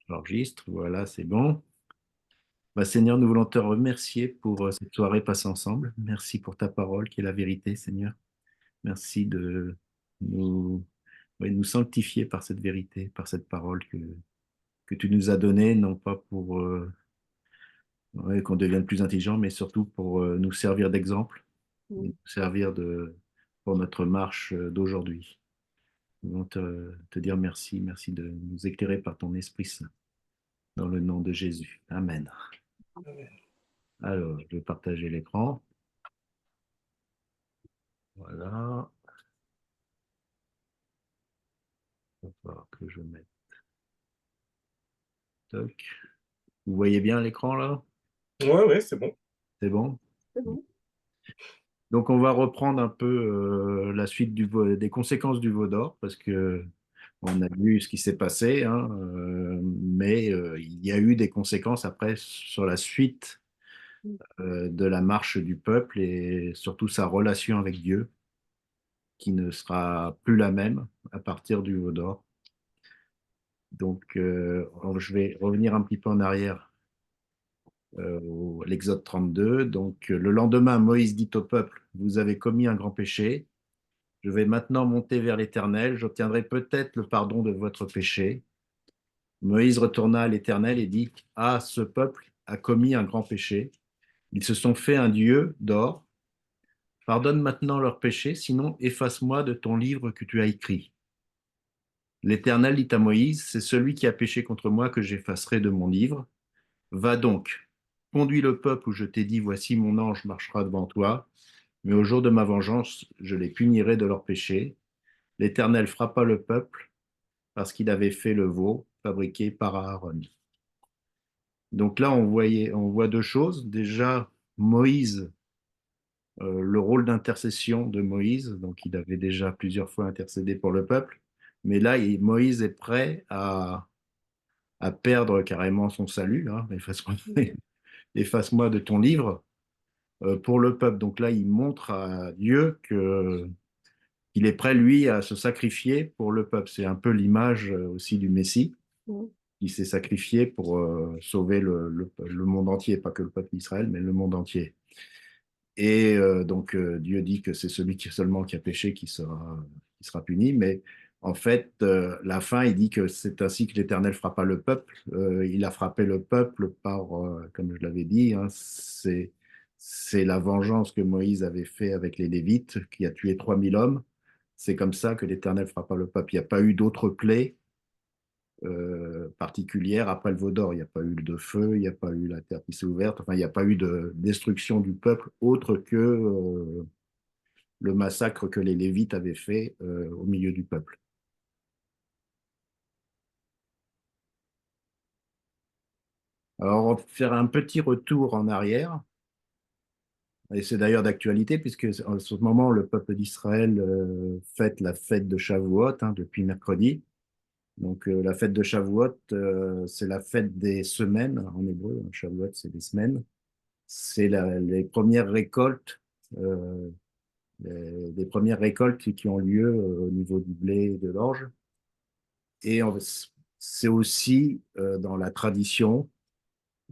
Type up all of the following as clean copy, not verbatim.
j'enregistre, voilà, c'est bon. Bah, Seigneur, nous voulons te remercier pour cette soirée passée ensemble. Merci pour ta parole qui est la vérité, Seigneur. Merci de nous, ouais, nous sanctifier par cette vérité, par cette parole que tu nous as donnée, non pas pour ouais, qu'on devienne plus intelligent, mais surtout pour nous servir d'exemple, et Mm. nous servir pour notre marche d'aujourd'hui. Nous voulons te dire merci, merci de nous éclairer par ton Esprit Saint, dans le nom de Jésus. Amen. Alors, je vais partager l'écran. Voilà. Il va falloir que je mette. Toc. Vous voyez bien l'écran là? Ouais, ouais, c'est bon. C'est bon? C'est bon. Donc, on va reprendre un peu la suite des conséquences du veau d'or parce que on a vu ce qui s'est passé, hein, mais il y a eu des conséquences après sur la suite de la marche du peuple et surtout sa relation avec Dieu qui ne sera plus la même à partir du veau d'or. Donc, je vais revenir un petit peu en arrière l'Exode 32. Donc, le lendemain, Moïse dit au peuple, vous avez commis un grand péché. Je vais maintenant monter vers l'Éternel. J'obtiendrai peut-être le pardon de votre péché. Moïse retourna à l'Éternel et dit, ah, ce peuple a commis un grand péché. Ils se sont fait un dieu d'or. Pardonne maintenant leur péché, sinon efface-moi de ton livre que tu as écrit. L'Éternel dit à Moïse, c'est celui qui a péché contre moi que j'effacerai de mon livre. Va donc, conduis le peuple où je t'ai dit, voici mon ange marchera devant toi, mais au jour de ma vengeance, je les punirai de leurs péchés. L'Éternel frappa le peuple parce qu'il avait fait le veau fabriqué par Aaron. Donc là, on voit deux choses. Déjà, Moïse, le rôle d'intercession de Moïse, donc il avait déjà plusieurs fois intercédé pour le peuple, mais là, Moïse est prêt à perdre carrément son salut, hein, efface-moi de ton livre, pour le peuple. Donc là, il montre à Dieu qu'il est prêt, lui, à se sacrifier pour le peuple. C'est un peu l'image aussi du Messie Mm. qui s'est sacrifié pour sauver le monde entier, pas que le peuple d'Israël, mais le monde entier. Et donc Dieu dit que c'est celui qui seulement qui a péché qui sera puni, mais en fait, la fin, il dit que c'est ainsi que l'Éternel frappa le peuple. Il a frappé le peuple par, comme je l'avais dit, hein, c'est la vengeance que Moïse avait fait avec les Lévites, qui a tué 3000 hommes. C'est comme ça que l'Éternel frappa le peuple. Il n'y a pas eu d'autre plaie particulière après le veau d'or. Il n'y a pas eu de feu, il n'y a pas eu la terre qui s'est ouverte, enfin, il n'y a pas eu de destruction du peuple autre que le massacre que les Lévites avaient fait au milieu du peuple. Alors, on va faire un petit retour en arrière, et c'est d'ailleurs d'actualité, puisque en ce moment, le peuple d'Israël fête la fête de Shavuot, hein, depuis mercredi. Donc, la fête de Shavuot, c'est la fête des semaines en hébreu. Shavuot, c'est des semaines. C'est les premières récoltes, euh, les premières récoltes qui ont lieu au niveau du blé et de l'orge. Et c'est aussi dans la tradition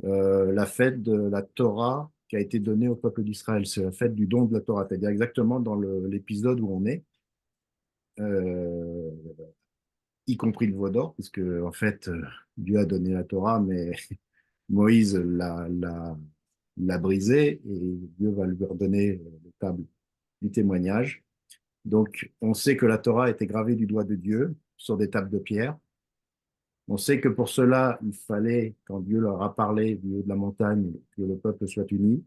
la fête de la Torah qui a été donnée au peuple d'Israël. C'est la fête du don de la Torah, c'est-à-dire exactement dans l'épisode où on est, euh, y compris le veau d'or, puisque en fait Dieu a donné la Torah, mais Moïse l'a brisé et Dieu va lui redonner les tables du témoignage. Donc, on sait que la Torah a été gravée du doigt de Dieu sur des tables de pierre. On sait que pour cela, il fallait, quand Dieu leur a parlé du haut de la montagne, que le peuple soit uni.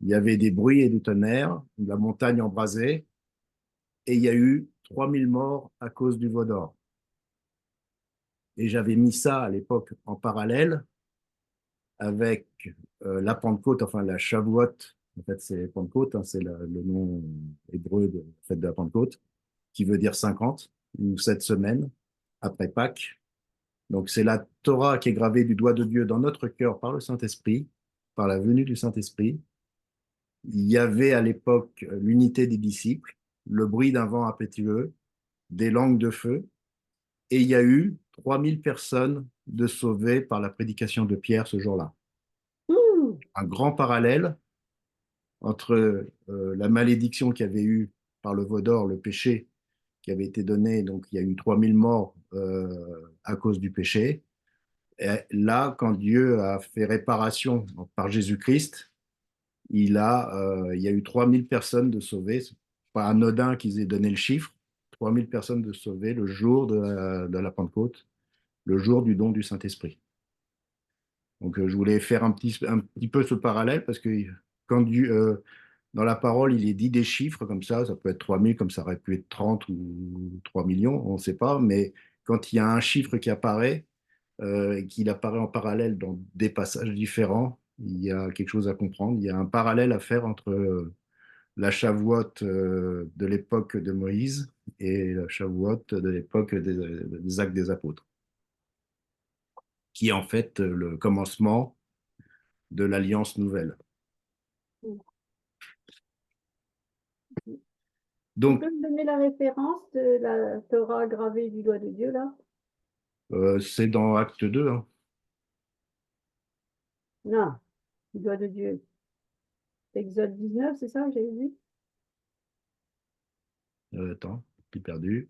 Il y avait des bruits et du tonnerre, la montagne embrasée, et il y a eu 3000 morts à cause du veau d'or. Et j'avais mis ça à l'époque en parallèle avec la Pentecôte, enfin la Shavuot, en fait c'est Pentecôte, hein, c'est le nom hébreu de la fête de la Pentecôte, qui veut dire 50 ou 7 semaines après Pâques. Donc c'est la Torah qui est gravée du doigt de Dieu dans notre cœur par le Saint-Esprit, par la venue du Saint-Esprit. Il y avait à l'époque l'unité des disciples, le bruit d'un vent impétueux, des langues de feu, et il y a eu 3000 personnes de sauvées par la prédication de Pierre ce jour-là. Ouh. Un grand parallèle entre la malédiction qu'il y avait eu par le veau d'or, le péché qui avait été donné, donc il y a eu 3000 morts à cause du péché. Et là, quand Dieu a fait réparation par Jésus-Christ, il y a eu 3000 personnes de sauvées. C'est pas anodin qu'ils aient donné le chiffre. 3000 personnes de sauvées le jour de la Pentecôte, le jour du don du Saint-Esprit. Donc, je voulais faire un petit peu ce parallèle parce que quand Dieu, dans la parole, il est dit des chiffres comme ça peut être 3000, comme ça aurait pu être 30 ou 3 millions, on ne sait pas, mais quand il y a un chiffre qui apparaît et qu'il apparaît en parallèle dans des passages différents, il y a quelque chose à comprendre. Il y a un parallèle à faire entre la Shavuot de l'époque de Moïse et la Shavuot de l'époque des Actes des Apôtres, qui est en fait le commencement de l'Alliance nouvelle. Tu Donc, peux me donner la référence de la Torah gravée du doigt de Dieu, là? c'est dans Acte 2, hein. Non, du doigt de Dieu. Exode 19, c'est ça que j'avais vu? Attends, j'ai perdu.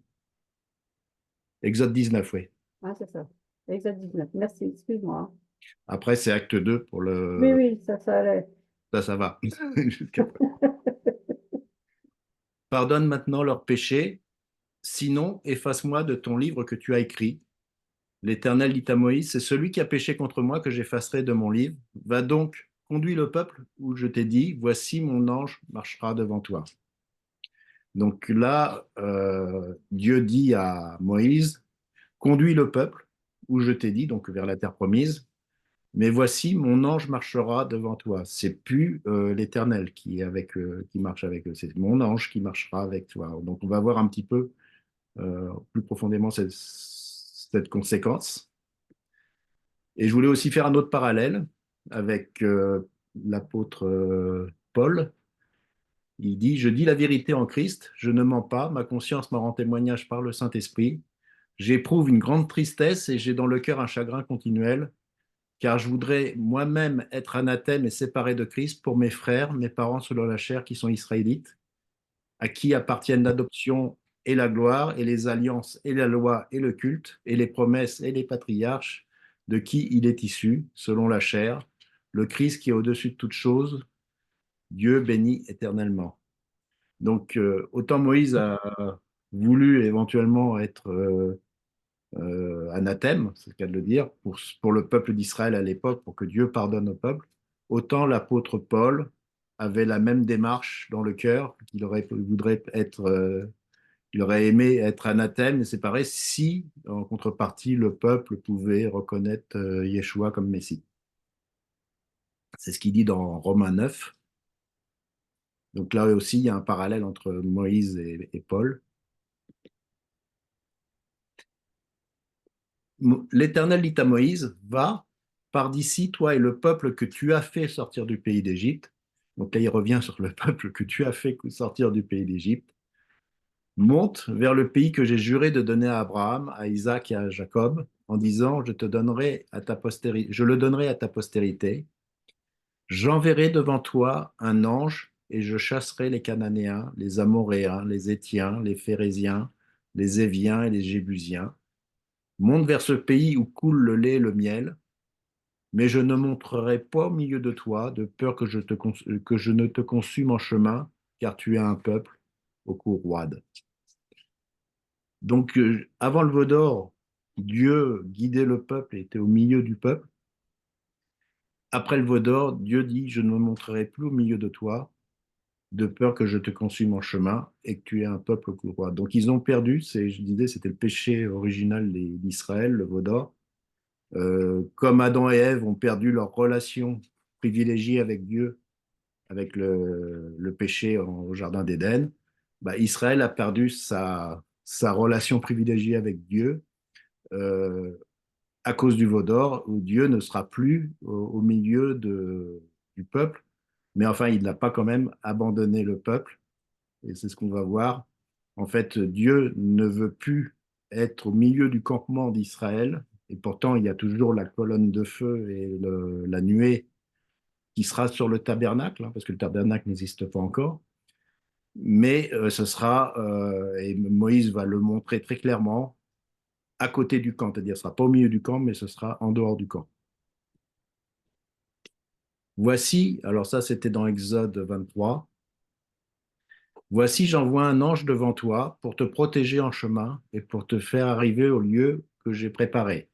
Exode 19, oui. Ah, c'est ça. Exode 19. Merci, excuse-moi. Après, c'est Acte 2 pour Oui, le... oui, ça allait. Ça va. Jusqu'à... Pardonne maintenant leurs péchés, sinon efface-moi de ton livre que tu as écrit. L'Éternel dit à Moïse, c'est celui qui a péché contre moi que j'effacerai de mon livre. Va donc, conduis le peuple où je t'ai dit, voici mon ange marchera devant toi. Donc là, Dieu dit à Moïse, conduis le peuple où je t'ai dit, donc vers la terre promise, mais voici mon ange marchera devant toi. C'est plus l'Éternel qui marche avec eux, c'est mon ange qui marchera avec toi. Donc on va voir un petit peu plus profondément cette conséquence. Et je voulais aussi faire un autre parallèle avec l'apôtre Paul. Il dit, je dis la vérité en Christ, je ne mens pas, ma conscience m'en rend témoignage par le Saint-Esprit. J'éprouve une grande tristesse et j'ai dans le cœur un chagrin continuel, car je voudrais moi-même être anathème et séparé de Christ pour mes frères, mes parents selon la chair qui sont israélites, à qui appartiennent l'adoption et la gloire, et les alliances, et la loi, et le culte, et les promesses, et les patriarches, de qui il est issu, selon la chair, le Christ qui est au-dessus de toutes choses, Dieu béni éternellement. Donc, autant Moïse a voulu éventuellement être anathème, c'est le cas de le dire, pour le peuple d'Israël à l'époque, pour que Dieu pardonne au peuple, autant l'apôtre Paul avait la même démarche dans le cœur, voudrait être il aurait aimé être anathème et séparé si, en contrepartie, le peuple pouvait reconnaître Yeshua comme Messie. C'est ce qu'il dit dans Romains 9. Donc là aussi, il y a un parallèle entre Moïse et Paul. L'Éternel dit à Moïse, va, pars d'ici, toi et le peuple que tu as fait sortir du pays d'Égypte. Donc là, il revient sur le peuple que tu as fait sortir du pays d'Égypte. Monte vers le pays que j'ai juré de donner à Abraham, à Isaac et à Jacob, en disant, je le donnerai à ta postérité. J'enverrai devant toi un ange et je chasserai les Cananéens, les Amoréens, les Étiens, les Phéréziens, les Éviens et les Jébusiens. Monte vers ce pays où coule le lait et le miel, mais je ne monterai pas au milieu de toi, de peur que je ne te consume en chemin, car tu es un peuple au cou roide. Donc, avant le veau d'or, Dieu guidait le peuple et était au milieu du peuple. Après le veau d'or, Dieu dit, je ne me montrerai plus au milieu de toi, de peur que je te consume en chemin et que tu aies un peuple au cou roide. Donc, ils ont perdu, je disais, c'était le péché original d'Israël, le veau d'or. Comme Adam et Ève ont perdu leur relation privilégiée avec Dieu, avec le péché au Jardin d'Éden, bah, Israël a perdu sa relation privilégiée avec Dieu euh, à cause du veau d'or, où Dieu ne sera plus au milieu du peuple. Mais enfin, il n'a pas quand même abandonné le peuple, et c'est ce qu'on va voir. En fait, Dieu ne veut plus. être au milieu du campement d'Israël, et pourtant il y a toujours la colonne de feu et la nuée qui sera sur le tabernacle, hein, parce que le tabernacle n'existe pas encore. Mais ce sera, et Moïse va le montrer très clairement, à côté du camp, c'est-à-dire ce ne sera pas au milieu du camp, mais ce sera en dehors du camp. Voici, alors ça c'était dans Exode 23, voici j'envoie un ange devant toi pour te protéger en chemin et pour te faire arriver au lieu que j'ai préparé.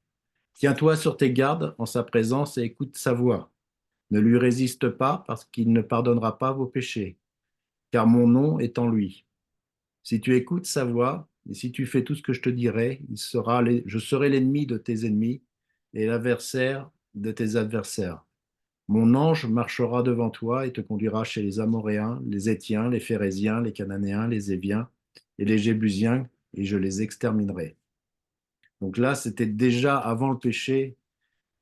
Tiens-toi sur tes gardes en sa présence et écoute sa voix. Ne lui résiste pas parce qu'il ne pardonnera pas vos péchés, car mon nom est en lui. Si tu écoutes sa voix et si tu fais tout ce que je te dirai, je serai l'ennemi de tes ennemis et l'adversaire de tes adversaires. Mon ange marchera devant toi et te conduira chez les Amoréens, les Hétiens, les Phéréziens, les Cananéens, les Éviens et les Jébusiens, et je les exterminerai. Donc là, c'était déjà avant le péché.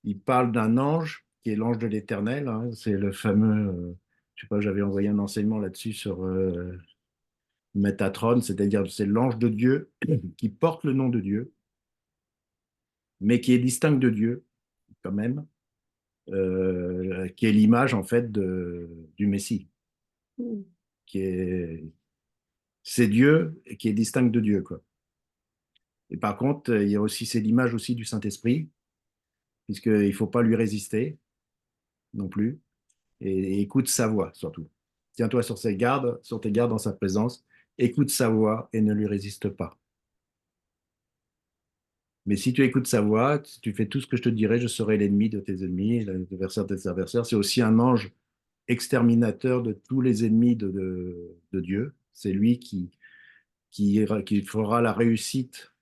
Il parle d'un ange qui est l'ange de l'Éternel, hein. C'est le fameux, je sais pas, j'avais envoyé un enseignement là-dessus sur Métatron, c'est-à-dire c'est l'ange de Dieu qui porte le nom de Dieu, mais qui est distinct de Dieu quand même, qui est l'image en fait du Messie, Mm. qui est c'est Dieu et qui est distinct de Dieu, quoi. Et par contre, il y a aussi c'est l'image aussi du Saint-Esprit, puisqu'il ne faut pas lui résister non plus, et écoute sa voix surtout. Tiens-toi sur tes gardes en sa présence, écoute sa voix et ne lui résiste pas. Mais si tu écoutes sa voix, si tu fais tout ce que je te dirai, je serai l'ennemi de tes ennemis, l'adversaire de tes adversaires. C'est aussi un ange exterminateur de tous les ennemis de Dieu. C'est lui qui fera la réussite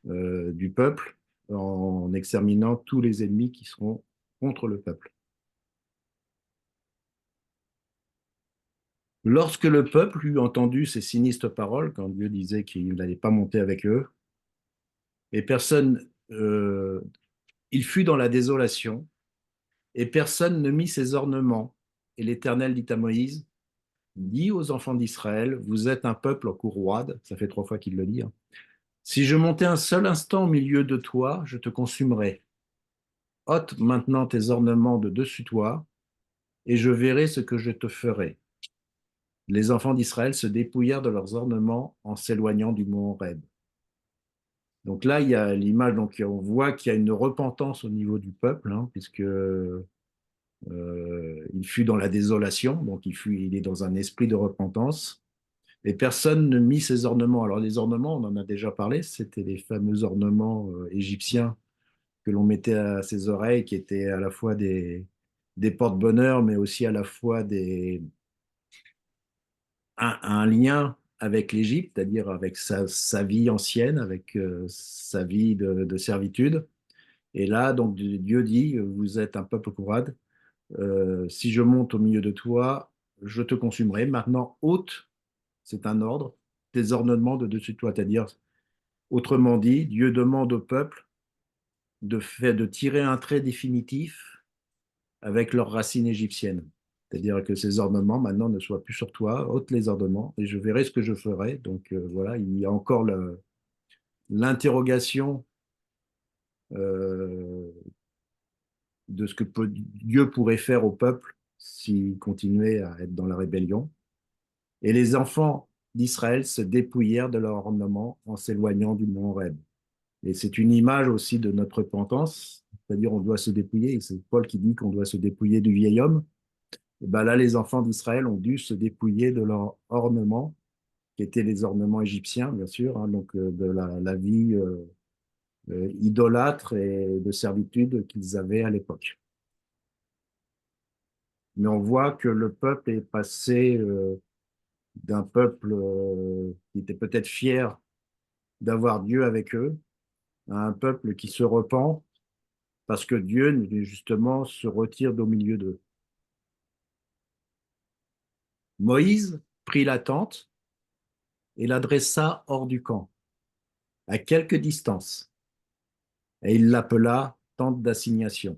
du peuple en exterminant tous les ennemis qui seront contre le peuple. Lorsque le peuple eut entendu ces sinistres paroles, quand Dieu disait qu'il n'allait pas monter avec eux, et personne, il fut dans la désolation, et personne ne mit ses ornements. Et l'Éternel dit à Moïse, dis aux enfants d'Israël, vous êtes un peuple en cour roide, ça fait 3 fois qu'il le dit, hein. Si je montais un seul instant au milieu de toi, je te consumerais. Ôte maintenant tes ornements de dessus toi, et je verrai ce que je te ferai. Les enfants d'Israël se dépouillèrent de leurs ornements en s'éloignant du mont Horeb. Donc là, il y a l'image, donc on voit qu'il y a une repentance au niveau du peuple, hein, puisque il fut dans la désolation, donc il est dans un esprit de repentance. Et personne ne mit ses ornements. Alors les ornements, on en a déjà parlé, c'était les fameux ornements égyptiens que l'on mettait à ses oreilles, qui étaient à la fois des porte-bonheur, mais aussi à la fois un lien avec l'Égypte, c'est-à-dire avec sa vie ancienne, avec sa vie de servitude. Et là, donc Dieu dit, vous êtes un peuple courade, si je monte au milieu de toi, je te consumerai. Maintenant, ôte, c'est un ordre, tes ornements de dessus de toi. C'est-à-dire, autrement dit, Dieu demande au peuple de tirer un trait définitif avec leurs racines égyptiennes. C'est-à-dire que ces ornements, maintenant, ne soient plus sur toi, ôte les ornements, et je verrai ce que je ferai. Donc voilà, il y a encore l'interrogation euh, de ce que Dieu pourrait faire au peuple s'il continuait à être dans la rébellion. Et les enfants d'Israël se dépouillèrent de leur ornement en s'éloignant du mont Horeb. Et c'est une image aussi de notre repentance, c'est-à-dire on doit se dépouiller. C'est Paul qui dit qu'on doit se dépouiller du vieil homme. Et ben là, les enfants d'Israël ont dû se dépouiller de leur ornement, qui étaient les ornements égyptiens, bien sûr, hein, donc de la vie idolâtre et de servitude qu'ils avaient à l'époque. Mais on voit que le peuple est passé d'un peuple qui était peut-être fier d'avoir Dieu avec eux, à un peuple qui se repent parce que Dieu, justement, se retire d'au milieu d'eux. Moïse prit la tente et la dressa hors du camp, à quelque distance, et il l'appela tente d'assignation.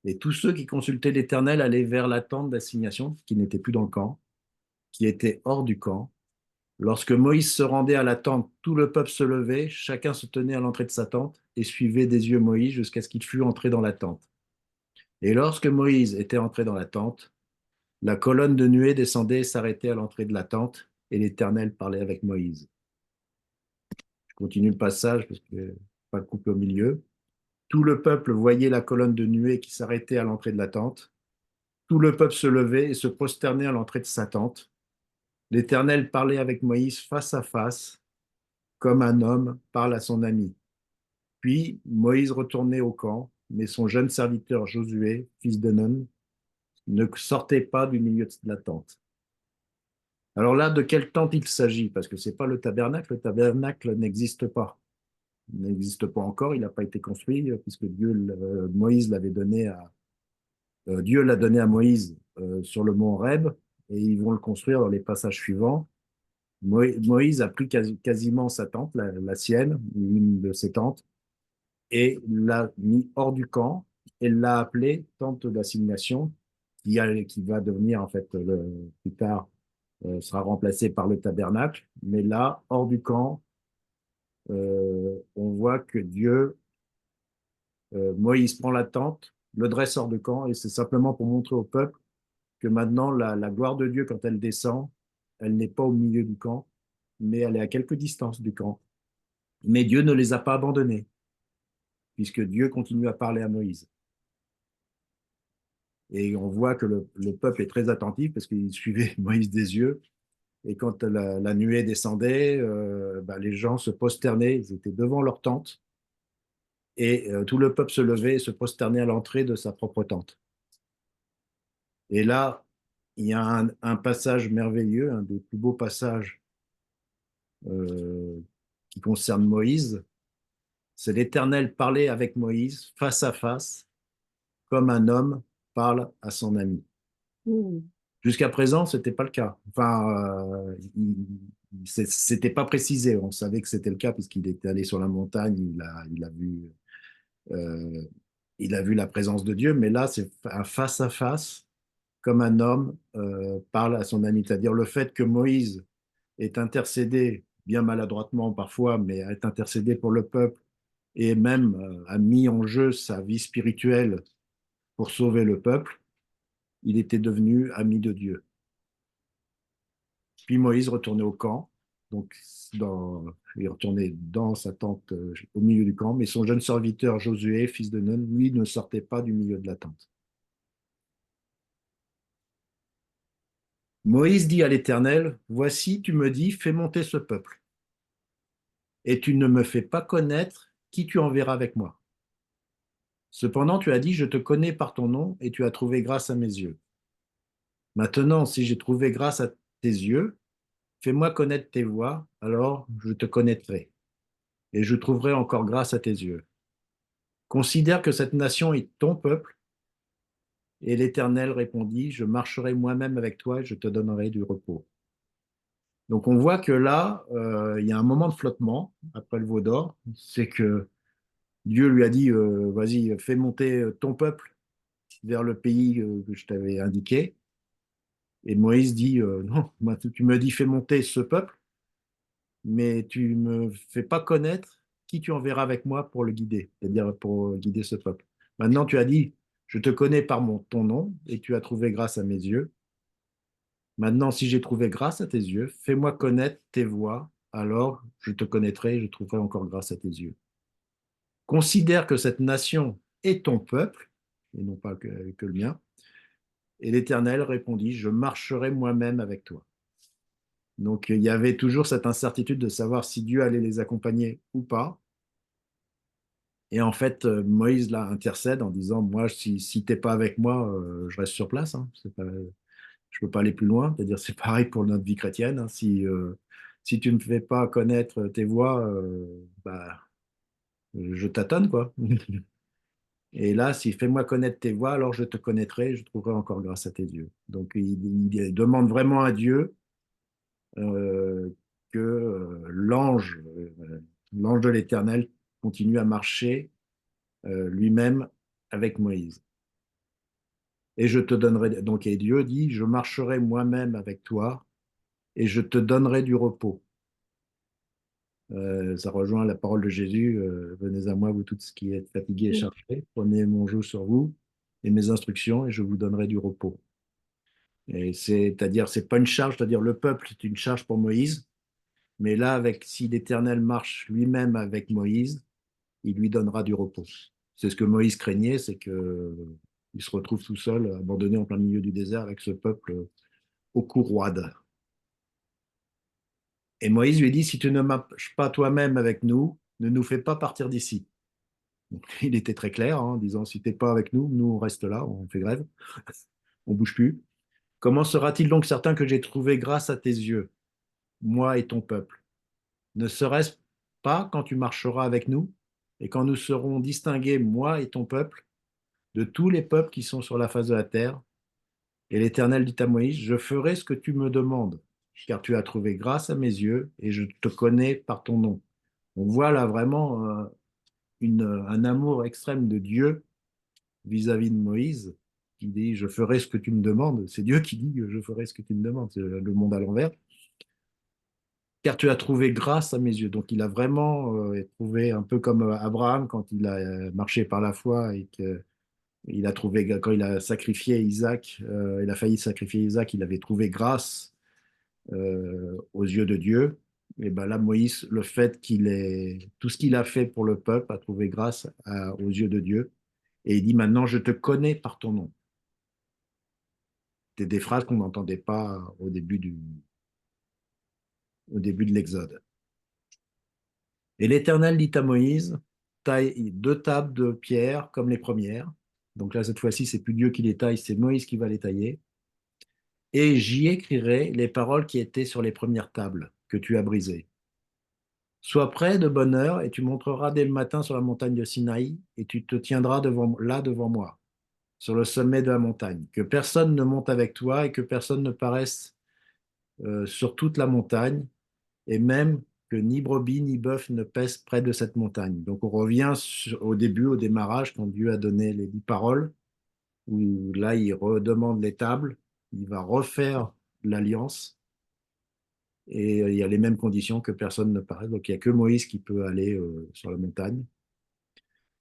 Et tous ceux qui consultaient l'Éternel allaient vers la tente d'assignation, qui n'était plus dans le camp, qui était hors du camp, Lorsque Moïse se rendait à la tente, tout le peuple se levait, chacun se tenait à l'entrée de sa tente et suivait des yeux Moïse jusqu'à ce qu'il fût entré dans la tente. Et lorsque Moïse était entré dans la tente, la colonne de nuée descendait et s'arrêtait à l'entrée de la tente, et l'Éternel parlait avec Moïse. Je continue le passage parce que pas coupé au milieu. Tout le peuple voyait la colonne de nuée qui s'arrêtait à l'entrée de la tente. Tout le peuple se levait et se prosternait à l'entrée de sa tente. L'Éternel parlait avec Moïse face à face, comme un homme parle à son ami. Puis Moïse retournait au camp, mais son jeune serviteur Josué, fils de Nun, ne sortait pas du milieu de la tente. Alors là, de quelle tente il s'agit? Parce que ce n'est pas le tabernacle n'existe pas. Il n'existe pas encore, il n'a pas été construit, puisque Moïse l'avait donné Dieu l'a donné à Moïse sur le mont Horeb, et ils vont le construire dans les passages suivants. Moïse a pris quasiment sa tente, la sienne, une de ses tentes, et l'a mis hors du camp et l'a appelée tente d'assignation, qui va devenir en fait plus tard sera remplacé par le tabernacle. Mais là, hors du camp, on voit que Moïse prend la tente, le dresse hors du camp, et c'est simplement pour montrer au peuple que maintenant la gloire de Dieu, quand elle descend, elle n'est pas au milieu du camp, mais elle est à quelque distance du camp. Mais Dieu ne les a pas abandonnés, puisque Dieu continue à parler à Moïse. Et on voit que le peuple est très attentif parce qu'il suivait Moïse des yeux. Et quand la nuée descendait, les gens se prosternaient, ils étaient devant leur tente. Et tout le peuple se levait et se prosternait à l'entrée de sa propre tente. Et là, il y a un passage merveilleux, un des plus beaux passages euh, qui concerne Moïse. C'est l'Éternel parler avec Moïse face à face, comme un homme parle à son ami. Hmm. Jusqu'à présent, ce n'était pas le cas. Enfin, c'était pas précisé. On savait que c'était le cas puisqu'il était allé sur la montagne, euh, il a vu la présence de Dieu, mais là, c'est un face à face, comme un homme parle à son ami. C'est-à-dire le fait que Moïse est intercédé, bien maladroitement parfois, mais est intercédé pour le peuple et même a mis en jeu sa vie spirituelle pour sauver le peuple, il était devenu ami de Dieu. Puis Moïse retournait au camp, donc il retournait dans sa tente au milieu du camp, mais son jeune serviteur Josué, fils de Nun, lui ne sortait pas du milieu de la tente. Moïse dit à l'Éternel, voici, tu me dis, fais monter ce peuple, et tu ne me fais pas connaître qui tu enverras avec moi. Cependant, tu as dit, je te connais par ton nom, et tu as trouvé grâce à mes yeux. Maintenant, si j'ai trouvé grâce à tes yeux, fais-moi connaître tes voies, alors je te connaîtrai, et je trouverai encore grâce à tes yeux. Considère que cette nation est ton peuple. Et l'Éternel répondit, je marcherai moi-même avec toi et je te donnerai du repos. Donc on voit que là, il y a un moment de flottement après le veau d'or. C'est que Dieu lui a dit, vas-y, fais monter ton peuple vers le pays que je t'avais indiqué. Et Moïse dit, non, tu me dis, fais monter ce peuple, mais tu me fais pas connaître qui tu enverras avec moi pour le guider, c'est-à-dire pour guider ce peuple. Maintenant, tu as dit, je te connais par ton nom et tu as trouvé grâce à mes yeux. Maintenant, si j'ai trouvé grâce à tes yeux, fais-moi connaître tes voies, alors je te connaîtrai et je trouverai encore grâce à tes yeux. Considère que cette nation est ton peuple, et non pas que le mien. Et l'Éternel répondit, je marcherai moi-même avec toi. Donc il y avait toujours cette incertitude de savoir si Dieu allait les accompagner ou pas. Et en fait, Moïse là intercède en disant, moi, si t'es pas avec moi, je reste sur place. Hein. Je peux pas aller plus loin. C'est-à-dire, c'est pareil pour notre vie chrétienne. Hein. Si tu ne me fais pas connaître tes voies, je tâtonne, quoi. Et là, si fais-moi connaître tes voies, alors je te connaîtrai, je trouverai encore grâce à tes yeux. Donc, il demande vraiment à Dieu que l'ange de l'Éternel continue à marcher lui-même avec Moïse. Et je te donnerai, donc, et Dieu dit, je marcherai moi-même avec toi et je te donnerai du repos. Ça rejoint la parole de Jésus, venez à moi, vous tous qui êtes fatigués et Oui. chargés, prenez mon joug sur vous et mes instructions, et je vous donnerai du repos. Et c'est-à-dire, c'est pas une charge, c'est-à-dire le peuple, c'est une charge pour Moïse, mais là, avec si l'Éternel marche lui-même avec Moïse, il lui donnera du repos. C'est ce que Moïse craignait, c'est que il se retrouve tout seul, abandonné en plein milieu du désert avec ce peuple au cou roide. Et Moïse lui dit, si tu ne marches pas toi-même avec nous, ne nous fais pas partir d'ici. Donc, il était très clair, hein, en disant, si tu n'es pas avec nous, nous on reste là, on fait grève, on bouge plus. Comment sera-t-il donc certain que j'ai trouvé grâce à tes yeux, moi et ton peuple? Ne serait-ce pas quand tu marcheras avec nous et quand nous serons distingués, moi et ton peuple, de tous les peuples qui sont sur la face de la terre? Et l'Éternel dit à Moïse, je ferai ce que tu me demandes, car tu as trouvé grâce à mes yeux et je te connais par ton nom. On voit là vraiment un amour extrême de Dieu vis-à-vis de Moïse, qui dit, je ferai ce que tu me demandes. C'est Dieu qui dit, je ferai ce que tu me demandes. C'est le monde à l'envers. Car tu as trouvé grâce à mes yeux. Donc il a vraiment trouvé un peu comme Abraham quand il a marché par la foi et qu'il a trouvé, quand il a sacrifié Isaac, il a failli sacrifier Isaac, il avait trouvé grâce aux yeux de Dieu. Et ben là, Moïse, le fait qu'il ait tout ce qu'il a fait pour le peuple a trouvé grâce aux yeux de Dieu. Et il dit maintenant, je te connais par ton nom. C'était des phrases qu'on n'entendait pas au début de l'Exode. Et l'Éternel dit à Moïse, taille 2 tables de pierre comme les premières. Donc là, cette fois-ci, c'est plus Dieu qui les taille, c'est Moïse qui va les tailler. Et j'y écrirai les paroles qui étaient sur les premières tables que tu as brisées. Sois prêt de bonne heure et tu monteras dès le matin sur la montagne de Sinaï et tu te tiendras là devant moi, sur le sommet de la montagne. Que personne ne monte avec toi et que personne ne paraisse sur toute la montagne et même que ni brebis ni bœuf ne pèsent près de cette montagne. Donc on revient au début, au démarrage, quand Dieu a donné les 10 paroles, où là il redemande les tables, il va refaire l'alliance et il y a les mêmes conditions que personne ne paraît. Donc il n'y a que Moïse qui peut aller sur la montagne.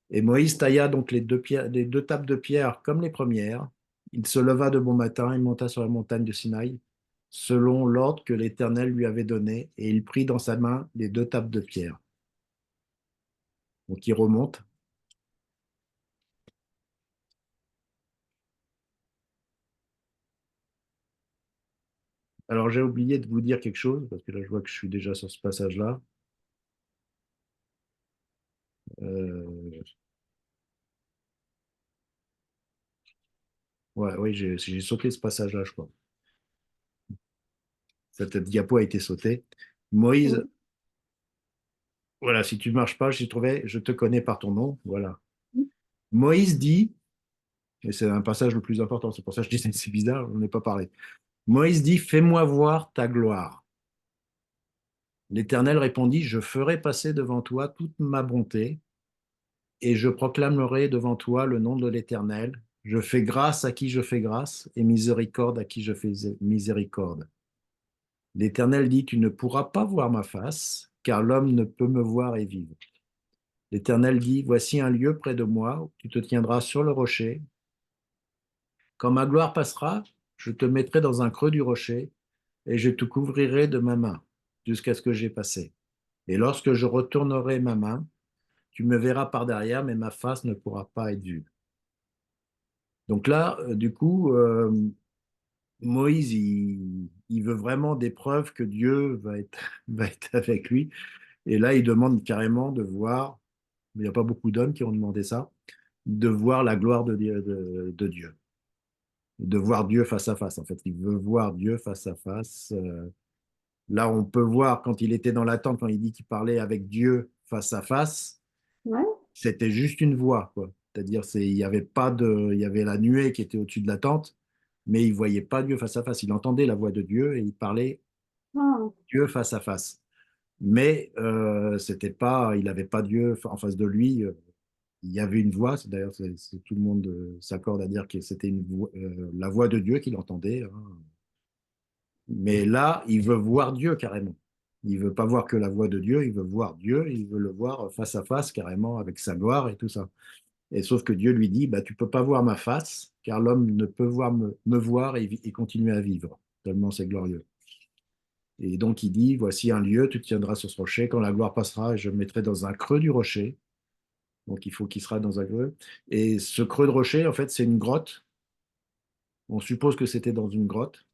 Et Moïse tailla donc les 2 tables de pierre comme les premières. Il se leva de bon matin et monta sur la montagne de Sinaï, selon l'ordre que l'Éternel lui avait donné, et il prit dans sa main les 2 tables de pierre. Donc il remonte. Alors j'ai oublié de vous dire quelque chose, parce que là je vois que je suis déjà sur ce passage-là. Euh, ouais, oui, j'ai sauté ce passage-là, je crois. Cette diapo a été sautée. Moïse, Oui. voilà, si tu ne marches pas, j'y trouvais, je te connais par ton nom. Voilà. Moïse dit, et c'est un passage le plus important, c'est pour ça que je dis c'est bizarre, on n'est pas parlé. Moïse dit, fais-moi voir ta gloire. L'Éternel répondit, je ferai passer devant toi toute ma bonté, et je proclamerai devant toi le nom de l'Éternel. Je fais grâce à qui je fais grâce, et miséricorde à qui je fais miséricorde. L'Éternel dit, tu ne pourras pas voir ma face, car l'homme ne peut me voir et vivre. L'Éternel dit, voici un lieu près de moi, où tu te tiendras sur le rocher. Quand ma gloire passera, je te mettrai dans un creux du rocher, et je te couvrirai de ma main, jusqu'à ce que j'ai passé. Et lorsque je retournerai ma main, tu me verras par derrière, mais ma face ne pourra pas être vue. Donc là, du coup, Moïse, il veut vraiment des preuves que Dieu va être avec lui. Et là, il demande carrément de voir, mais il n'y a pas beaucoup d'hommes qui ont demandé ça, de voir la gloire de Dieu, de voir Dieu face à face. En fait, il veut voir Dieu face à face. Là, on peut voir quand il était dans la tente, quand il dit qu'il parlait avec Dieu face à face, Ouais. c'était juste une voix, quoi. C'est-à-dire, il y avait pas de, il y avait la nuée qui était au-dessus de la tente, mais il voyait pas Dieu face à face. Il entendait la voix de Dieu et il parlait Ah, Dieu face à face. Mais c'était pas, il n'avait pas Dieu en face de lui. Il y avait une voix. D'ailleurs, tout le monde s'accorde à dire que c'était la voix de Dieu qu'il entendait, hein. Mais là, il veut voir Dieu carrément. Il veut pas voir que la voix de Dieu, il veut voir Dieu, il veut le voir face à face carrément avec sa gloire et tout ça. Et sauf que Dieu lui dit, bah, tu peux pas voir ma face, car l'homme ne peut voir me voir et continuer à vivre, tellement c'est glorieux. Et donc il dit, voici un lieu, tu te tiendras sur ce rocher, quand la gloire passera, je me mettrai dans un creux du rocher. Donc il faut qu'il sera dans un creux. Et ce creux de rocher, en fait, c'est une grotte. On suppose que c'était dans une grotte.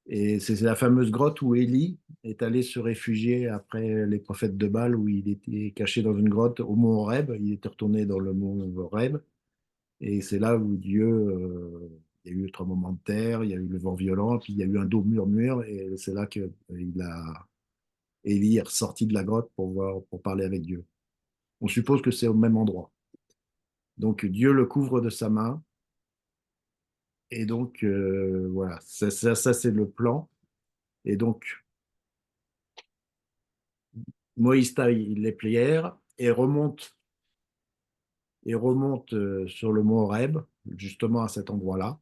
Et c'est la fameuse grotte où Élie est allé se réfugier après les prophètes de Baal, où il était caché dans une grotte au mont Horeb. Il était retourné dans le mont Horeb. Et c'est là où Dieu, il y a eu trois moments de terre, il y a eu le vent violent, puis il y a eu un dos murmure, et c'est là que Élie est ressorti de la grotte pour parler avec Dieu. On suppose que c'est au même endroit. Donc Dieu le couvre de sa main, et donc voilà, ça c'est le plan. Et donc Moïse taille les prières et remonte sur le mont Horeb, justement à cet endroit-là.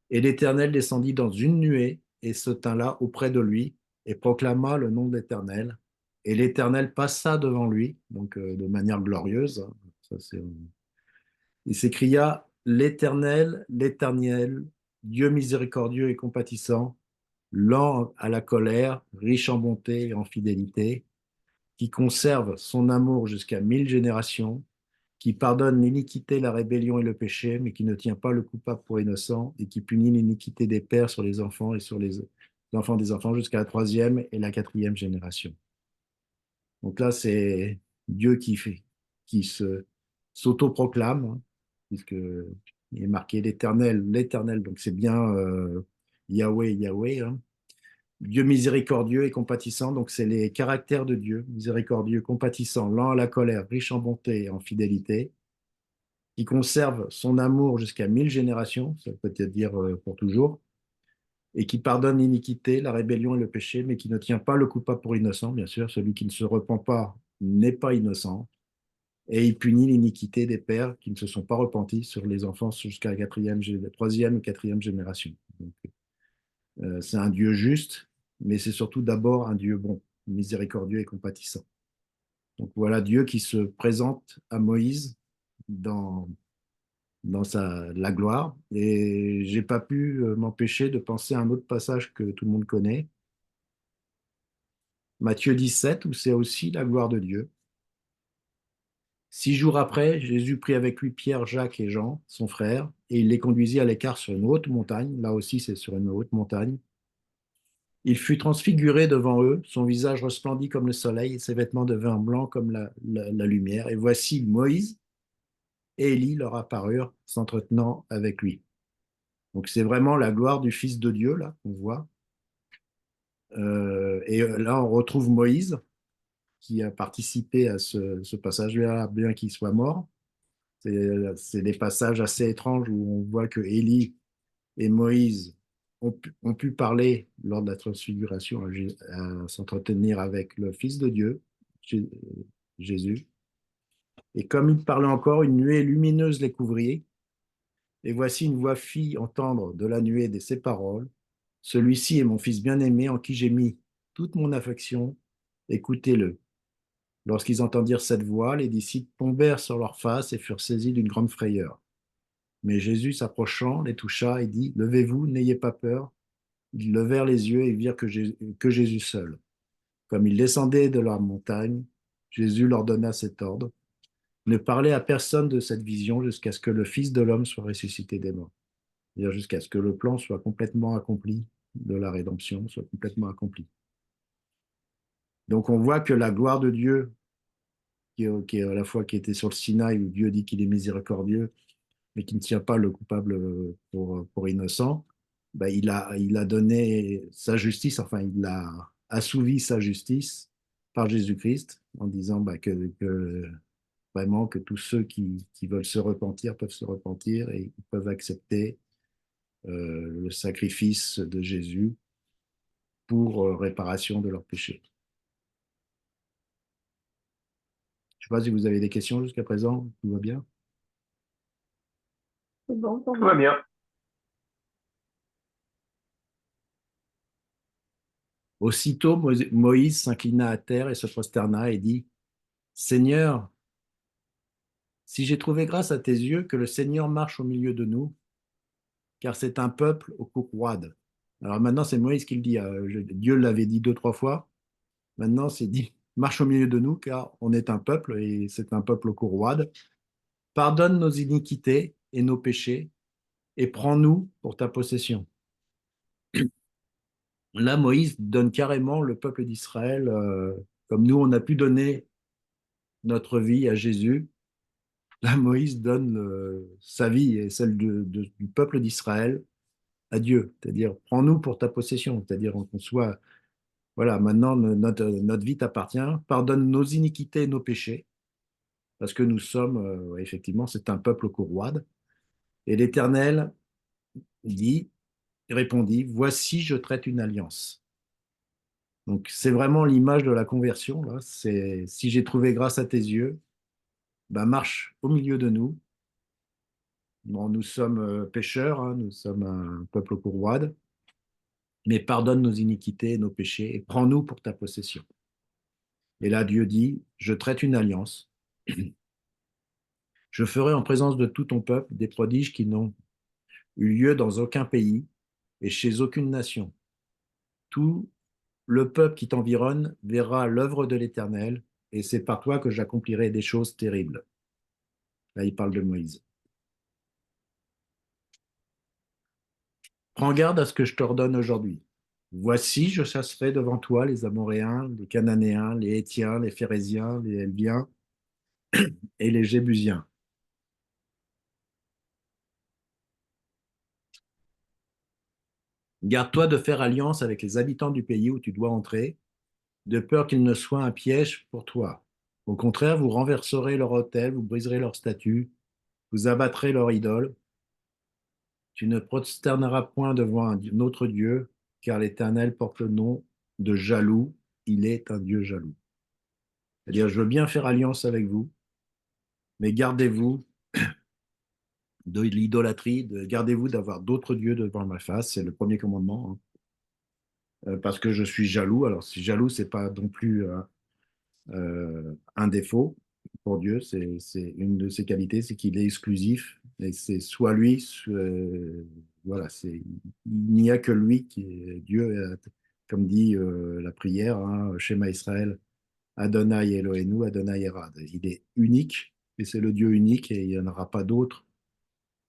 Et l'Éternel descendit dans une nuée et se tint là auprès de lui et proclama le nom de l'Éternel. Et l'Éternel passa devant lui, donc de manière glorieuse. Hein. Ça, il s'écria, l'Éternel, l'Éternel, Dieu miséricordieux et compatissant, lent à la colère, riche en bonté et en fidélité, qui conserve son amour jusqu'à 1000 générations, qui pardonne l'iniquité, la rébellion et le péché, mais qui ne tient pas le coupable pour innocent, et qui punit l'iniquité des pères sur les enfants et sur les enfants des enfants jusqu'à la troisième et la quatrième génération. Donc là, c'est Dieu qui s'autoproclame, hein, puisque il est marqué l'Éternel, l'Éternel, donc c'est bien Yahweh, Yahweh, hein. Dieu miséricordieux et compatissant, donc c'est les caractères de Dieu, miséricordieux, compatissant, lent à la colère, riche en bonté et en fidélité, qui conserve son amour jusqu'à 1000 générations, ça peut dire pour toujours, et qui pardonne l'iniquité, la rébellion et le péché, mais qui ne tient pas le coupable pour innocent, bien sûr, celui qui ne se repent pas n'est pas innocent, et il punit l'iniquité des pères qui ne se sont pas repentis sur les enfants jusqu'à la troisième et quatrième génération. Donc, c'est un Dieu juste, mais c'est surtout d'abord un Dieu bon, miséricordieux et compatissant. Donc voilà Dieu qui se présente à Moïse dans la gloire. Et j'ai pas pu m'empêcher de penser à un autre passage que tout le monde connaît, Matthieu 17, où c'est aussi la gloire de Dieu. 6 jours après, Jésus prit avec lui Pierre, Jacques et Jean, son frère, et il les conduisit à l'écart sur une haute montagne. Là aussi, c'est sur une haute montagne. Il fut transfiguré devant eux, son visage resplendit comme le soleil, et ses vêtements devinrent blancs comme la lumière. Et voici Moïse et Élie leur apparurent, s'entretenant avec lui. Donc c'est vraiment la gloire du Fils de Dieu, là, qu'on voit. Et là, on retrouve Moïse, qui a participé à ce passage-là, bien qu'il soit mort. C'est des passages assez étranges où on voit que Élie et Moïse ont pu parler lors de la transfiguration, à s'entretenir avec le Fils de Dieu, Jésus. Et comme il parlait encore, une nuée lumineuse les couvrit. Et voici une voix fit entendre de la nuée ces paroles. Celui-ci est mon fils bien-aimé en qui j'ai mis toute mon affection. Écoutez-le. Lorsqu'ils entendirent cette voix, les disciples tombèrent sur leurs faces et furent saisis d'une grande frayeur. Mais Jésus, s'approchant, les toucha et dit, levez-vous, n'ayez pas peur. Ils levèrent les yeux et virent que Jésus seul. Comme ils descendaient de la montagne, Jésus leur donna cet ordre. Ne parlez à personne de cette vision jusqu'à ce que le Fils de l'homme soit ressuscité des morts. C'est-à-dire jusqu'à ce que le plan soit complètement accompli, de la rédemption soit complètement accompli. Donc on voit que la gloire de Dieu, qui est à la fois qui était sur le Sinaï, où Dieu dit qu'il est miséricordieux, mais qui ne tient pas le coupable pour innocent, ben, il a donné sa justice, enfin il a assouvi sa justice par Jésus-Christ en disant ben, vraiment que tous ceux qui veulent se repentir peuvent se repentir et peuvent accepter le sacrifice de Jésus pour réparation de leurs péchés. Je ne sais pas si vous avez des questions jusqu'à présent. Tout va bien? C'est bon pour Tout va moi. bien. Aussitôt, Moïse s'inclina à terre et se prosterna et dit, Seigneur, si j'ai trouvé grâce à tes yeux, que le Seigneur marche au milieu de nous, car c'est un peuple au cou roide. Alors maintenant, c'est Moïse qui le dit. Dieu l'avait dit deux, trois fois. Maintenant, c'est dit, marche au milieu de nous, car on est un peuple et c'est un peuple au cou roide. Pardonne nos iniquités et nos péchés et prends-nous pour ta possession. Là, Moïse donne carrément le peuple d'Israël, comme nous, on a pu donner notre vie à Jésus. Là, Moïse donne sa vie et celle du peuple d'Israël à Dieu. C'est-à-dire, prends-nous pour ta possession. C'est-à-dire qu'on soit, voilà, maintenant, notre vie t'appartient. Pardonne nos iniquités et nos péchés, parce que nous sommes, ouais, effectivement, c'est un peuple courroide. Et l'Éternel dit, répondit, voici, je traite une alliance. Donc, c'est vraiment l'image de la conversion, là. C'est si j'ai trouvé grâce à tes yeux, ben marche au milieu de nous. Bon, nous sommes pécheurs, hein, nous sommes un peuple courroide, mais pardonne nos iniquités et nos péchés et prends-nous pour ta possession. Et là, Dieu dit, je traite une alliance. Je ferai en présence de tout ton peuple des prodiges qui n'ont eu lieu dans aucun pays et chez aucune nation. Tout le peuple qui t'environne verra l'œuvre de l'Éternel, et c'est par toi que j'accomplirai des choses terribles. Là, il parle de Moïse. Prends garde à ce que je t'ordonne aujourd'hui. Voici, je chasserai devant toi les Amoréens, les Cananéens, les Hétiens, les Phéréziens, les Helviens et les Jébusiens. Garde-toi de faire alliance avec les habitants du pays où tu dois entrer, de peur qu'ils ne soient un piège pour toi. Au contraire, vous renverserez leur autel, vous briserez leur statue, vous abattrez leur idole. Tu ne prosterneras point devant un autre Dieu, car l'Éternel porte le nom de jaloux. Il est un Dieu jaloux. C'est-à-dire, je veux bien faire alliance avec vous, mais gardez-vous de l'idolâtrie, gardez-vous d'avoir d'autres dieux devant ma face. C'est le premier commandement, hein. Parce que je suis jaloux. Alors, si jaloux, c'est pas non plus un défaut pour Dieu. C'est une de ses qualités, c'est qu'il est exclusif. Et c'est soit lui, voilà, il n'y a que lui qui est Dieu, comme dit la prière, hein, Shema Israël, Adonai Elohenu, Adonai Erad. Il est unique, et c'est le Dieu unique, et il n'y en aura pas d'autres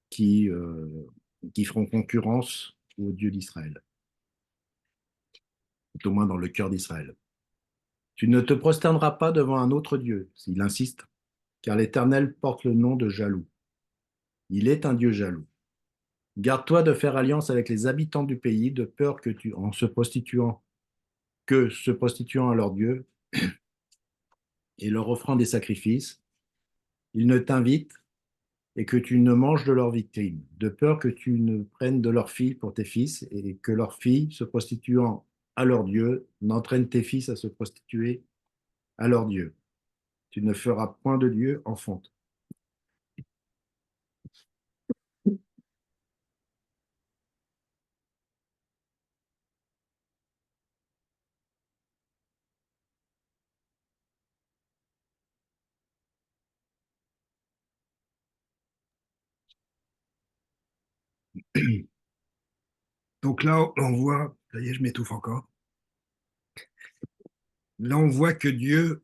qui, euh, qui feront concurrence au Dieu d'Israël, tout au moins dans le cœur d'Israël. Tu ne te prosterneras pas devant un autre Dieu, s'il insiste, car l'Éternel porte le nom de jaloux. Il est un Dieu jaloux. Garde-toi de faire alliance avec les habitants du pays, de peur que se prostituant à leur Dieu et leur offrant des sacrifices, ils ne t'invitent et que tu ne manges de leurs victimes, de peur que tu ne prennes de leurs filles pour tes fils et que leurs filles, se prostituant à leur Dieu, n'entraînent tes fils à se prostituer à leur Dieu. Tu ne feras point de Dieu enfante. Donc là, on voit, ça y est, je m'étouffe encore. Là, on voit que Dieu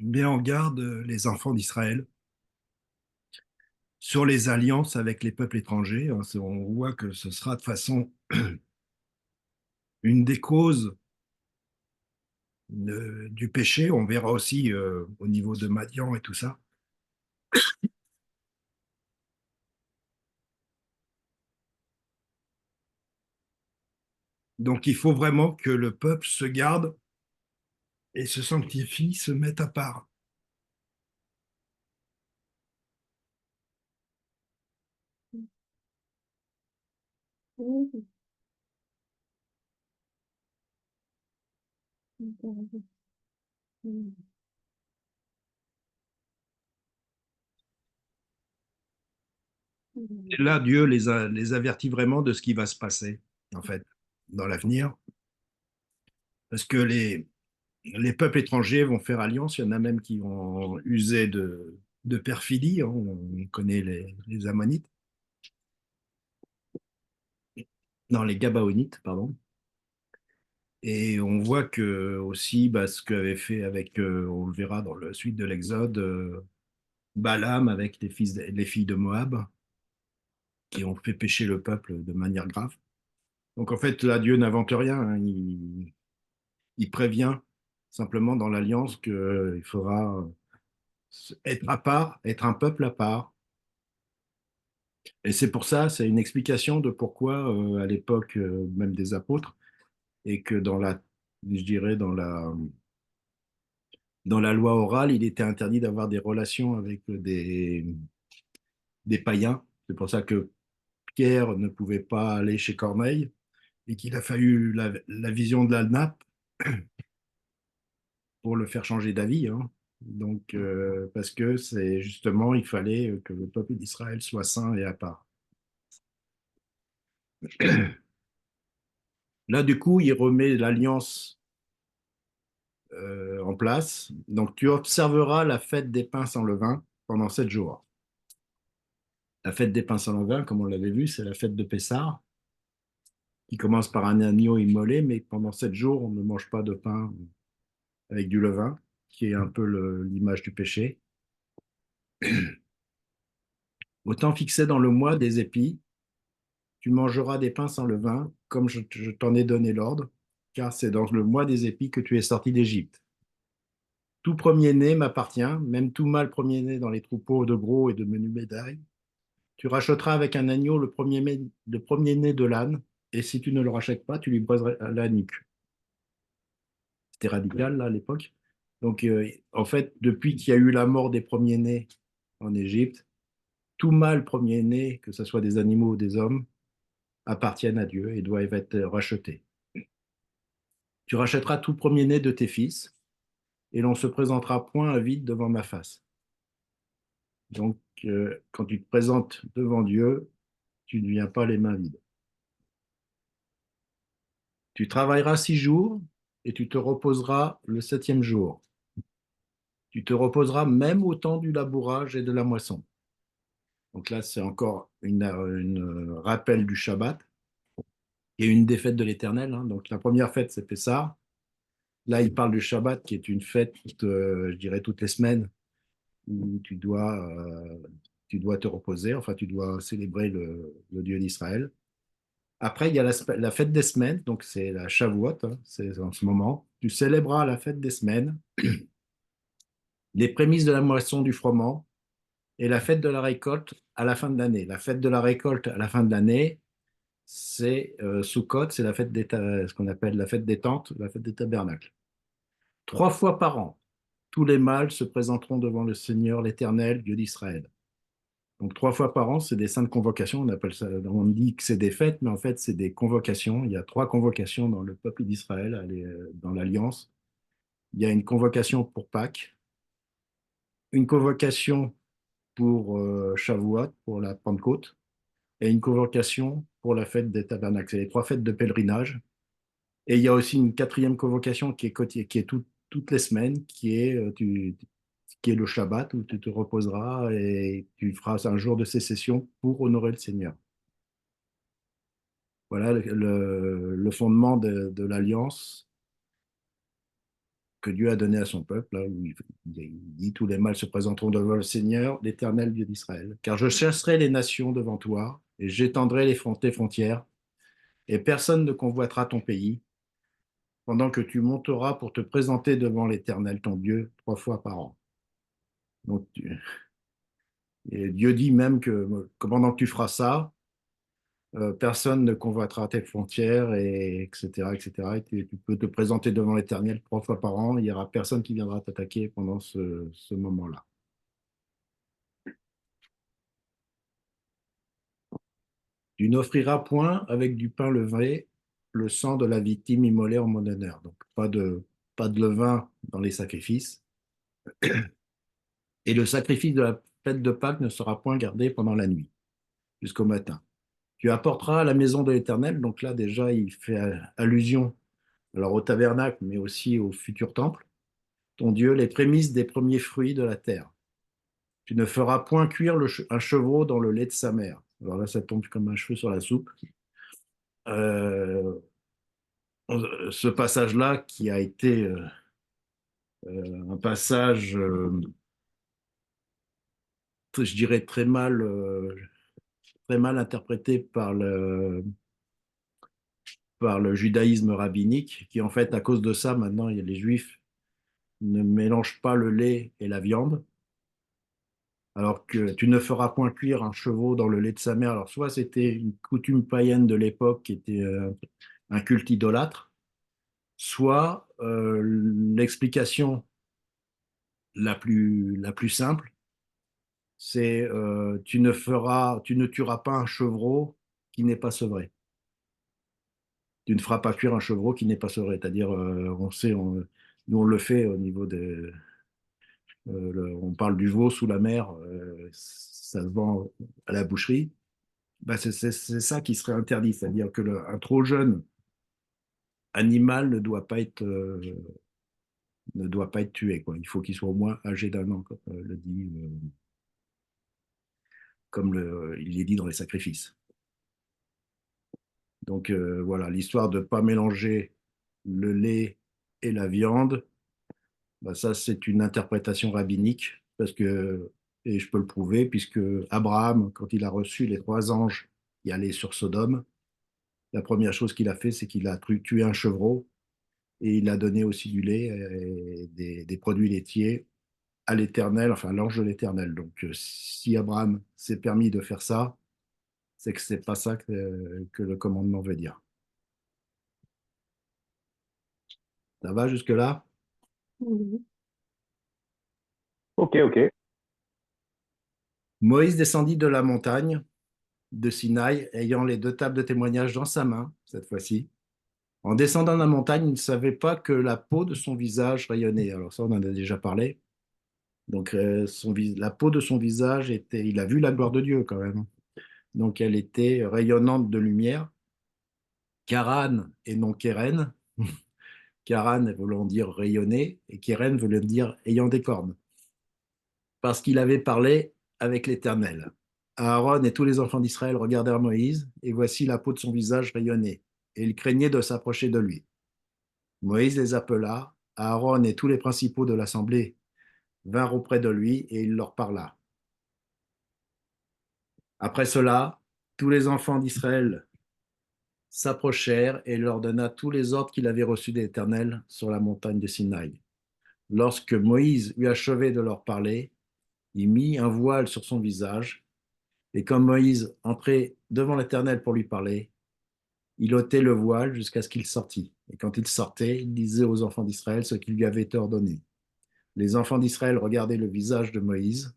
met en garde les enfants d'Israël sur les alliances avec les peuples étrangers. On voit que ce sera de façon une des causes du péché. On verra aussi au niveau de Madian et tout ça. Donc il faut vraiment que le peuple se garde et se sanctifie, se mette à part. Oui, Et là, Dieu les avertit vraiment de ce qui va se passer, en fait, dans l'avenir. parce que les peuples étrangers vont faire alliance. Il y en a même qui vont user de perfidie, hein. On connaît les Ammonites, non, les Gabaonites, pardon. Et on voit que aussi bah, ce qu'avait fait avec, on le verra dans la suite de l'Exode, Balaam avec les filles de Moab, qui ont fait pécher le peuple de manière grave. Donc en fait, là, Dieu n'invente rien, hein. Il prévient simplement dans l'alliance qu'il faudra être à part, être un peuple à part. Et c'est pour ça, c'est une explication de pourquoi, à l'époque même des apôtres, et que je dirais, dans la loi orale, il était interdit d'avoir des relations avec des païens. C'est pour ça que Pierre ne pouvait pas aller chez Corneille et qu'il a fallu la vision de la nappe pour le faire changer d'avis, hein. Donc, parce que c'est justement, il fallait que le peuple d'Israël soit saint et à part. Là, du coup, il remet l'alliance en place. Donc, tu observeras la fête des pains sans levain pendant 7 jours. La fête des pains sans levain, comme on l'avait vu, c'est la fête de Pessah, qui commence par un agneau immolé, mais pendant 7 jours, on ne mange pas de pain avec du levain, qui est un peu l'image du péché. Au temps fixé dans le mois des épis, tu mangeras des pains sans levain, comme je t'en ai donné l'ordre, car c'est dans le mois des épis que tu es sorti d'Égypte. Tout premier-né m'appartient, même tout mâle premier-né dans les troupeaux de gros et de menus bétail. Tu rachèteras avec un agneau le premier-né de l'âne, et si tu ne le rachètes pas, tu lui briseras la nuque. C'était radical, là, à l'époque. Donc, en fait, depuis qu'il y a eu la mort des premiers-nés en Égypte, tout mâle premier-né, que ce soit des animaux ou des hommes, appartiennent à Dieu et doivent être rachetés. Tu rachèteras tout premier-né de tes fils, et l'on se présentera point à vide devant ma face. Donc, quand tu te présentes devant Dieu, tu ne viens pas les mains vides. Tu travailleras 6 jours et tu te reposeras le septième jour. Tu te reposeras même au temps du labourage et de la moisson. Donc là, c'est encore une rappel du Shabbat et une des fêtes de l'Éternel, hein. Donc la première fête, c'est Pessah. Là, il parle du Shabbat, qui est une fête, je dirais, toutes les semaines, où tu dois te reposer, enfin, tu dois célébrer le Dieu d'Israël. Après, il y a la fête des semaines, donc c'est la Shavuot, hein, c'est en ce moment. Tu célébreras la fête des semaines, les prémices de la moisson du froment et la fête de la récolte à la fin de l'année. La fête de la récolte à la fin de l'année, c'est Sukkot, c'est ce qu'on appelle la fête des tentes, la fête des tabernacles. 3 fois par an, tous les mâles se présenteront devant le Seigneur, l'Éternel, Dieu d'Israël. Donc 3 fois par an, c'est des saintes convocations. On appelle ça, on dit que c'est des fêtes, mais en fait, c'est des convocations. Il y a 3 convocations dans le peuple d'Israël, dans l'Alliance. Il y a une convocation pour Pâques, une convocation pour Shavuot, pour la Pentecôte, et une convocation pour la fête des tabernacles. C'est les 3 fêtes de pèlerinage. Et il y a aussi une quatrième convocation qui est toutes les semaines, qui est le Shabbat, où tu te reposeras et tu feras un jour de sécession pour honorer le Seigneur. Voilà le fondement de l'alliance que Dieu a donné à son peuple, là, où il dit tous les mâles se présenteront devant le Seigneur, l'Éternel Dieu d'Israël. Car je chasserai les nations devant toi et j'étendrai tes frontières et personne ne convoitera ton pays pendant que tu monteras pour te présenter devant l'Éternel ton Dieu 3 fois par an. Donc, et Dieu dit même que pendant que tu feras ça, personne ne convoitera tes frontières, et etc., etc. Et tu peux te présenter devant l'Éternel 3 fois par an. Il n'y aura personne qui viendra t'attaquer pendant ce moment-là. Tu n'offriras point avec du pain levé le sang de la victime immolée en mon honneur. Donc, pas de levain dans les sacrifices. Et le sacrifice de la fête de Pâques ne sera point gardé pendant la nuit, jusqu'au matin. Tu apporteras à la maison de l'Éternel, donc là déjà il fait allusion alors au tabernacle, mais aussi au futur temple, ton Dieu, les prémices des premiers fruits de la terre. Tu ne feras point cuire un chevreau dans le lait de sa mère. Alors là, ça tombe comme un cheveu sur la soupe. Euh, Ce passage-là, qui a été un passage, je dirais, très mal interprété par le judaïsme rabbinique, qui en fait, à cause de ça, maintenant, il y a les Juifs ne mélangent pas le lait et la viande, alors que tu ne feras point cuire un chevreau dans le lait de sa mère. Alors, soit c'était une coutume païenne de l'époque qui était un culte idolâtre, soit l'explication la plus simple, c'est tu ne tueras pas un chevreau qui n'est pas sevré. Tu ne feras pas cuire un chevreau qui n'est pas sevré. C'est-à-dire, on sait, nous on le fait au niveau des, on parle du veau sous la mer, ça se vend à la boucherie. Bah, c'est ça qui serait interdit, c'est-à-dire que un trop jeune animal ne doit pas être tué, quoi. Il faut qu'il soit au moins âgé d'un an, comme le dit, il est dit dans les sacrifices. Donc voilà, l'histoire de ne pas mélanger le lait et la viande, bah, ça c'est une interprétation rabbinique, et je peux le prouver, puisque Abraham, quand il a reçu les trois anges qui allaient sur Sodome, la première chose qu'il a fait, c'est qu'il a tué un chevreau et il a donné aussi du lait et des produits laitiers à l'Éternel, enfin à l'ange de l'Éternel. Donc si Abraham s'est permis de faire ça, c'est que c'est pas ça que le commandement veut dire. Ça va jusque-là? Mhm. Ok, ok. Moïse descendit de la montagne de Sinaï, ayant les deux tables de témoignage dans sa main, cette fois-ci. En descendant de la montagne, il ne savait pas que la peau de son visage rayonnait. Alors ça, on en a déjà parlé. Donc la peau de son visage était, il a vu la gloire de Dieu quand même. Donc elle était rayonnante de lumière. Karan et non Kéren. Karan voulant dire rayonner et Kéren voulant dire ayant des cornes. Parce qu'il avait parlé avec l'Éternel. Aaron et tous les enfants d'Israël regardèrent Moïse, et voici la peau de son visage rayonnait, et ils craignaient de s'approcher de lui. Moïse les appela, Aaron et tous les principaux de l'assemblée vinrent auprès de lui, et il leur parla. Après cela, tous les enfants d'Israël s'approchèrent et il leur donna tous les ordres qu'il avait reçus de l'Éternel sur la montagne de Sinaï. Lorsque Moïse eut achevé de leur parler, il mit un voile sur son visage. Et quand Moïse entrait devant l'Éternel pour lui parler, il ôtait le voile jusqu'à ce qu'il sortît. Et quand il sortait, il disait aux enfants d'Israël ce qui lui avait été ordonné. Les enfants d'Israël regardaient le visage de Moïse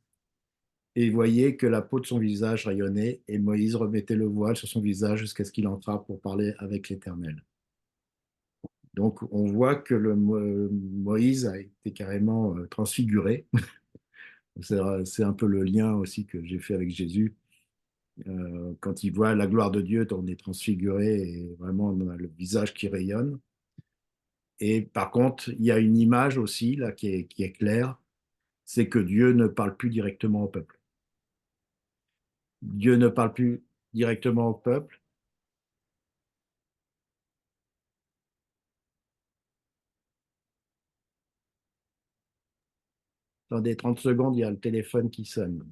et voyaient que la peau de son visage rayonnait, et Moïse remettait le voile sur son visage jusqu'à ce qu'il entrât pour parler avec l'Éternel. Donc on voit que Moïse a été carrément transfiguré. C'est un peu le lien aussi que j'ai fait avec Jésus. Quand il voit la gloire de Dieu, on est transfiguré et vraiment on a le visage qui rayonne. Et par contre, il y a une image aussi là qui est claire, c'est que Dieu ne parle plus directement au peuple. Dieu ne parle plus directement au peuple. Dans des 30 secondes, il y a le téléphone qui sonne.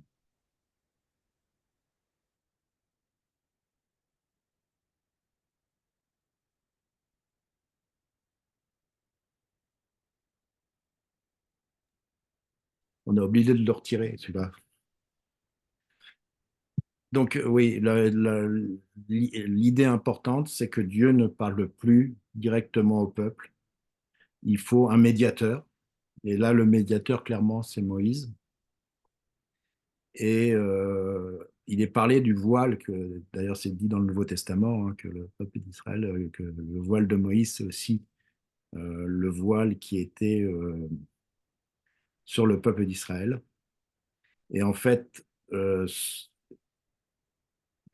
On a oublié de le retirer, celui-là. Donc oui, l'idée importante, c'est que Dieu ne parle plus directement au peuple. Il faut un médiateur. Et là, le médiateur, clairement, c'est Moïse. Et il est parlé du voile, que d'ailleurs c'est dit dans le Nouveau Testament, hein, que le peuple d'Israël, que le voile de Moïse, c'est aussi le voile qui était sur le peuple d'Israël. Et en fait, euh,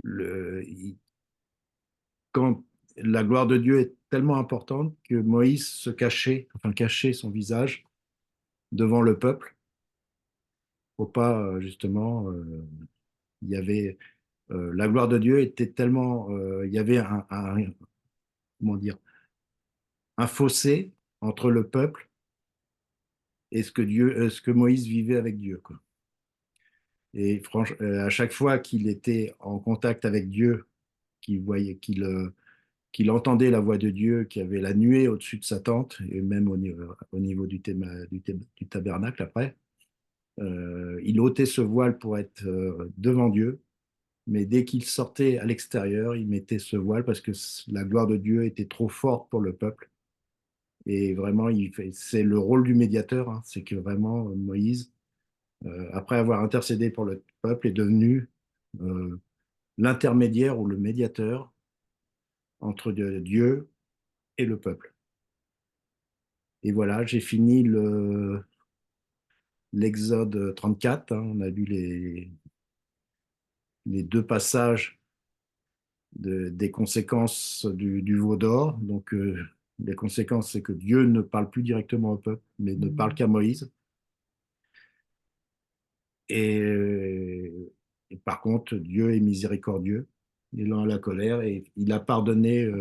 le, il- quand la gloire de Dieu est tellement importante que Moïse se cachait, enfin cachait son visage devant le peuple. Faut pas, justement, il y avait la gloire de Dieu était tellement, il y avait comment dire, un fossé entre le peuple et ce que Moïse vivait avec Dieu, quoi. Et franchement, à chaque fois qu'il était en contact avec Dieu, qu'il entendait la voix de Dieu, qu'il y avait la nuée au-dessus de sa tente, et même au niveau du tabernacle après, il ôtait ce voile pour être devant Dieu, mais dès qu'il sortait à l'extérieur, il mettait ce voile parce que la gloire de Dieu était trop forte pour le peuple. Et vraiment, c'est le rôle du médiateur, hein. C'est que vraiment, Moïse, après avoir intercédé pour le peuple, est devenu euh, l'intermédiaire ou le médiateur entre Dieu et le peuple. Et voilà, j'ai fini l'Exode 34, hein. On a vu les deux passages des conséquences du veau d'or. Donc, les conséquences, c'est que Dieu ne parle plus directement au peuple, mais ne parle qu'à Moïse. Et par contre, Dieu est miséricordieux, il est lent à la colère et il a pardonné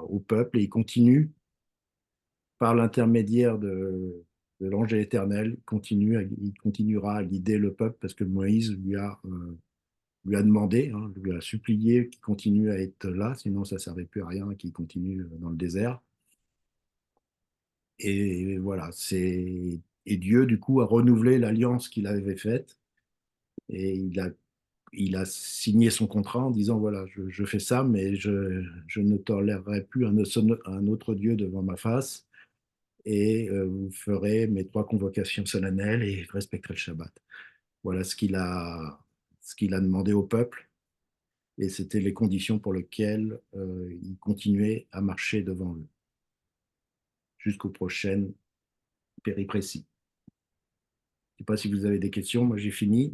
au peuple et il continue par l'intermédiaire de l'ange éternel, il continuera à guider le peuple parce que Moïse lui a demandé, hein, lui a supplié qu'il continue à être là, sinon ça ne servait plus à rien qu'il continue dans le désert. Et voilà, et Dieu, du coup, a renouvelé l'alliance qu'il avait faite et il a signé son contrat en disant, voilà, je fais ça, mais je ne tolérerai plus un autre Dieu devant ma face et vous ferez mes trois convocations solennelles et vous respecterez le Shabbat. Voilà ce qu'il a demandé au peuple et c'était les conditions pour lesquelles il continuait à marcher devant eux jusqu'aux prochaines péripéties. Je ne sais pas si vous avez des questions, moi j'ai fini,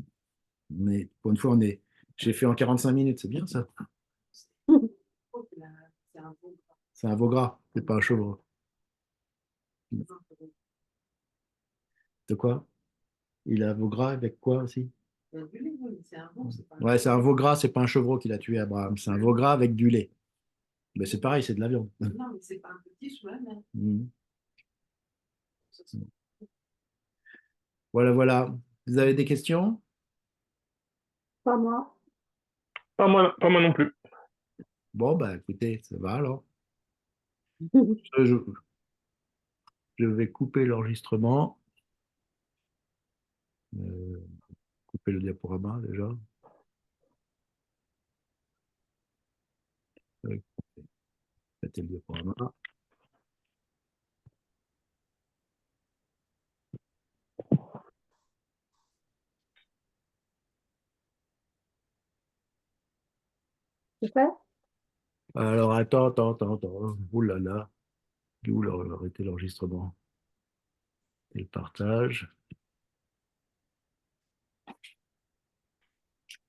mais pour une fois j'ai fait en 45 minutes, c'est bien ça. C'est un veau gras, c'est pas un chevreau. De quoi? Il a un veau gras avec quoi aussi? Ouais, c'est un veau gras, c'est pas un chevreau qui l'a tué, Abraham. C'est un veau gras avec du lait. Mais c'est pareil, c'est de la viande. Mhm. Voilà, voilà. Vous avez des questions? Pas moi. Pas moi non plus. Bon, bah écoutez, ça va alors. Je, je vais couper l'enregistrement. Euh, couper le diaporama déjà. C'était le diaporama. C'est fait? Alors, attends. Ouh là là. Où arrêter l'enregistrement et le partage.